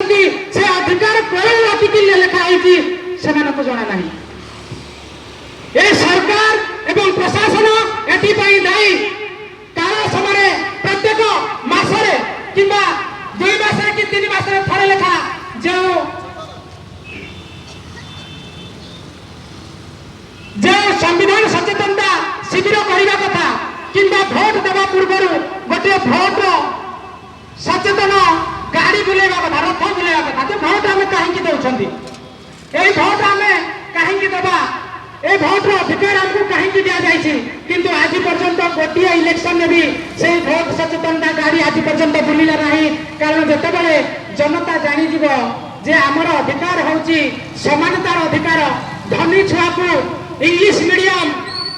पाइछंती से अधिकार कोन आर्टिकल लिखा होईची सेमान को जाना नहीं। ए सरकार एवं प्रशासन एटी पई दायी कारण समय प्रत्येक मासरे किंबा 2 मासरे कि 3 मासरे थरे लेखा जो संविधान सचेतनता शिविर करने कथा किंबा भोट देवा पूर्व गोटे भोट सचेतन गाड़ी बुलेवा कथा रथ बुलेवा कथा जे भोट आम कहीं दौरान यही भोट आम कहीं देवा ए भोट अधिकार आमको कहीं दि जाए किंतु आज पर्यंत गोटे इलेक्शन में भी से भोट सचेतनता गाड़ी आज पर्यंत बुलिला नहीं कारण जितेबाला जनता जानीज जे आमर अधिकार हूँ समानतार अधिकार धनी छुआ को इंग्लिश मीडियम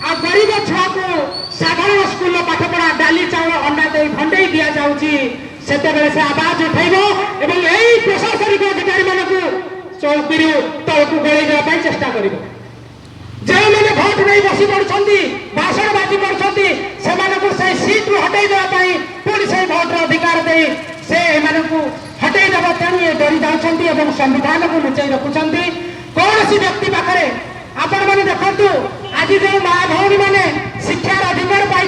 आ गरीब छुआ को साधारण स्कूल पाठ पढ़ा डाली चाउल अंडा दे भंडे दि जाऊँगी से आवाज उठेब और यही प्रशासनिक अधिकारी मानक चौकी तौक गड़े चेष्टा कर जो मैंने भोट नहीं बसी पड़ती भाषण बाजी कर सीट रू हटाई देवाई पुणी से भोट अधिकार दे से हटाई देव तेणु ये डरी जाऊँ संविधान को लुचाई रखुंट कौन सी व्यक्ति पाखे आपण मैंने देखु आज जो माँ भौणी मैंने शिक्षार अधिकार पाई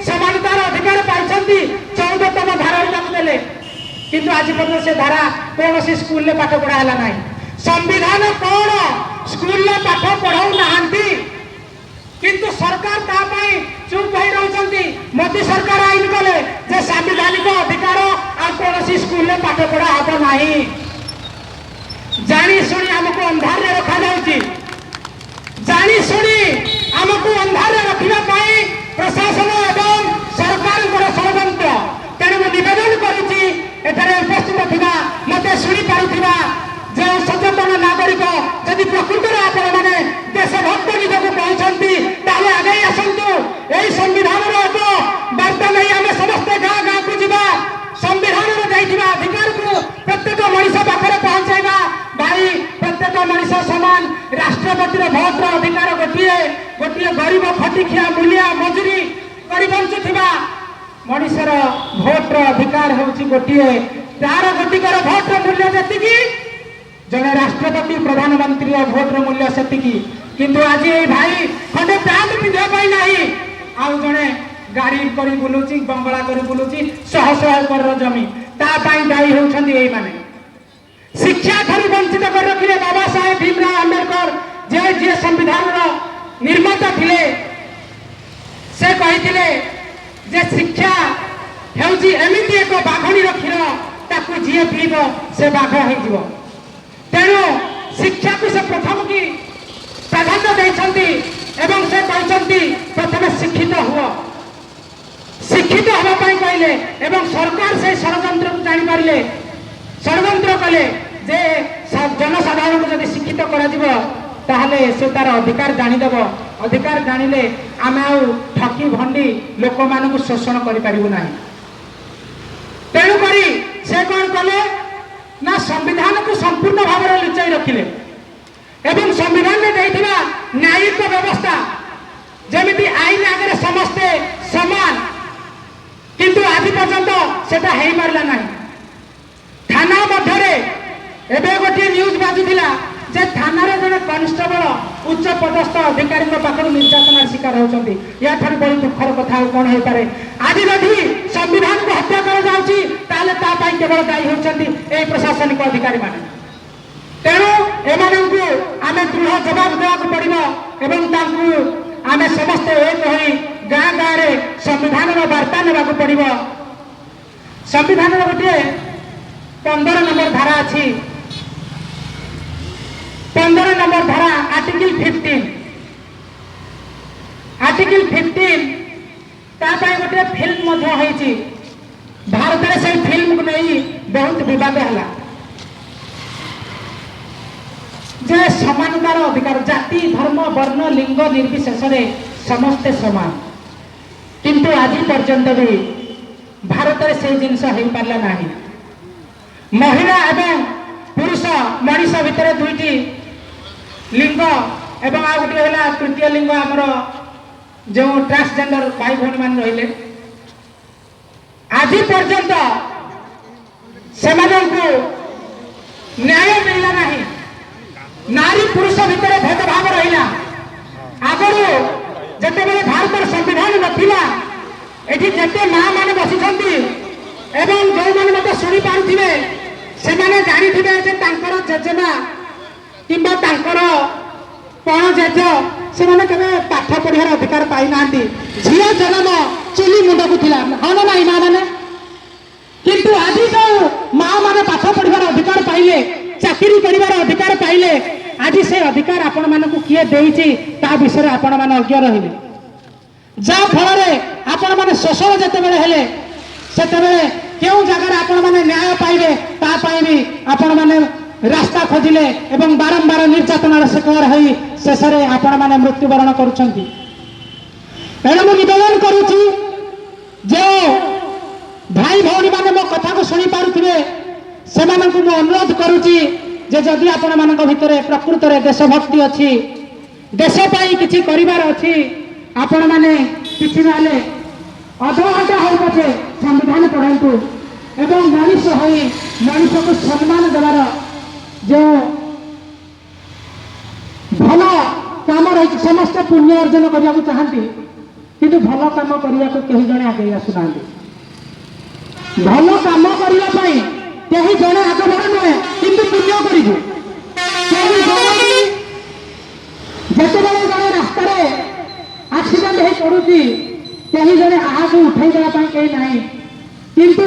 समानतार अधिकार पाई 14तम धारा देले किंतु आज पर्यटन से धारा कौन सी स्कूल में पाठ पढ़ाला ना संविधान कौन स्कूल में पाठ पढ़ाऊ ना किंतु सरकार तापाई चुप हो रही मोदी सरकार आईन कले जे संवैधानिक अधिकार आ कौन सी स्कूल में पाठ पढ़ा हम ना जानी शुणी आमको अंधार रखा जाऊँगी जानी शुणी आमको अंधार रखा प्रशासन एवं सरकार षड्यंत्र तेणु निवेदन करुच्ची उपस्थित थिबा मते शुणी पारुथिबा जो सचेतन नागरिक जदि प्रकृत आपण मैंने देशभक्त निजक कहते आगे आसतु यही संविधान एक वार्ता नहीं आम समस्ते गाँ गाँ को जा संविधान अधिकार को प्रत्येक मनीष पाखे पहुंचाइबा भाई प्रत्येक मनीष सामान राष्ट्रपति भोटर अधिकार गोटे गोटे गरीब खटिखिया मूलिया मजूरी कर बंचुवा मनीषर भोटर अधिकार हूँ गोटे तार गोटिकर भोटर मूल्य जी जड़े राष्ट्रपति प्रधानमंत्री भोटर मूल्य से किंतु आज ये भाई खंडे पैंट पिंधापी ना आउ जड़े गाड़ी कर बुलूची बंगला कर बुलूची शह शह एकर जमी तापाई दायी होती मैंने शिक्षा ठार वंचित कर रखिले बाबा साहेब भीमराव आंबेडकर जे जे संविधान निर्माता थिले से कही जे शिक्षा हेउची एमिति एक बाघणी क्षीर ताकू जी पीब से बाघ हो तेणु शिक्षा को से प्रथम की प्राधान्य देते एवं से कहते प्रथम शिक्षित हुआ शिक्षित हाँपाई कहले एवं सरकार से षड्यंत्र को जापारे षड्यंत्र कले जे जनसाधारण को जब शिक्षित कर से तार अधिकार जानीदेव अधिकार जानिले आम ठकी भंडी लोक मान शोषण करूँ तेणुक से कौन कले ना संविधान को संपूर्ण भाव में लुचाई रखिले एवं संविधान में देथिबा न्यायिक व्यवस्था जमिति आईन आगे समस्ते समान किंतु आज पर्यंत सेटा हेई पारला नहीं थाना मध्य एवं गोटे न्यूज बाजुला जे थाना जड़े कनेस्टेबल उच्च पदस्थ अधिकारी पाखर निर्यातना शिकार होती या बड़ी दुखर कथा कौन हो पारे आज जदि संविधान को हत्या कर केवल दायी होती यही प्रशासनिक अधिकारी मान तेणु एम आम दृढ़ जवाब देवाक पड़ो एवं आम समस्ते एक हो गाँ गाँव में संविधान वार्ता नेबाक पड़ो संविधान गोटे 15 नंबर धारा अच्छी 15 नंबर धारा आर्टिकल 15 तापाई गोटे फिल्म भारत में से फिल्म को नहीं बहुत विवाद है जे समानतार अधिकार जाति धर्म वर्ण लिंग निर्विशेष समस्ते समान किंतु आज पर्यंत भी भारत में से जिनस हो पारा ना महिला एवं पुरुष मनीष भितर दुईटी लिंग एवं आ गोटे है तृतीय लिंग आमर जो ट्रांसजेंडर भाई भौणी मान रहिले आज पर्यंत से पुरुष भितर भेदभाव रहा आगु जिते भारत संविधान नथिला एठी जेते माँ मैंने बसी एवं जो मैंने मत शुणी पारे से जानी जेजेमा किंबा पण जेज से पाठ पढ़ार अधिकार पाई ना झील जन्म चुली मुंड को थिला हाँ ना माँ मैंने किंतु आज जो माँ मैंने पाठ पढ़ार अधिकार पाइले चाकरी कर अधिकार पाइले आज से अधिकार आपण मानक किए देइछि ता विषय आपण माने अज्ञ रहिबे जा फल आपण माने शोषण जेतेबेले हेले सेतेबेले केउ जगह आपण माने न्याय पाइबे ता पाई भी आपण माने रास्ता खोजिले एवं बारंबार निर्यातनार शिकार होई शेषरे आपण माने मृत्युवरण करूछंती एणु मु निवेदन करूछि जो भाई भौणी माने मो कथा को सुनी पारुथिबे सेमानकु मु अनुरोध करूछि जे जदि आपण मानक भितरे प्रकृत रे देशभक्ति अछि देश पाई किछि करिवार अछि आपण माने किछि नाले अधा घंटा हो पछे संविधान पढ़ंतु एवं मनुष्य होई मनुष्य को सम्मान देवार जो भल काम रही समस्त पुण्य अर्जन करने चाहती किंतु भल काम करने को कहीं जड़े आगे आसुना भल काम करने कहीं जड़े आग बढ़ नुहे किंतु पुण्य करू जिते जड़े रास्त आक्सीडेंट हो पड़ुची कहीं जड़े आहू उठे देवाई कहीं ना किंतु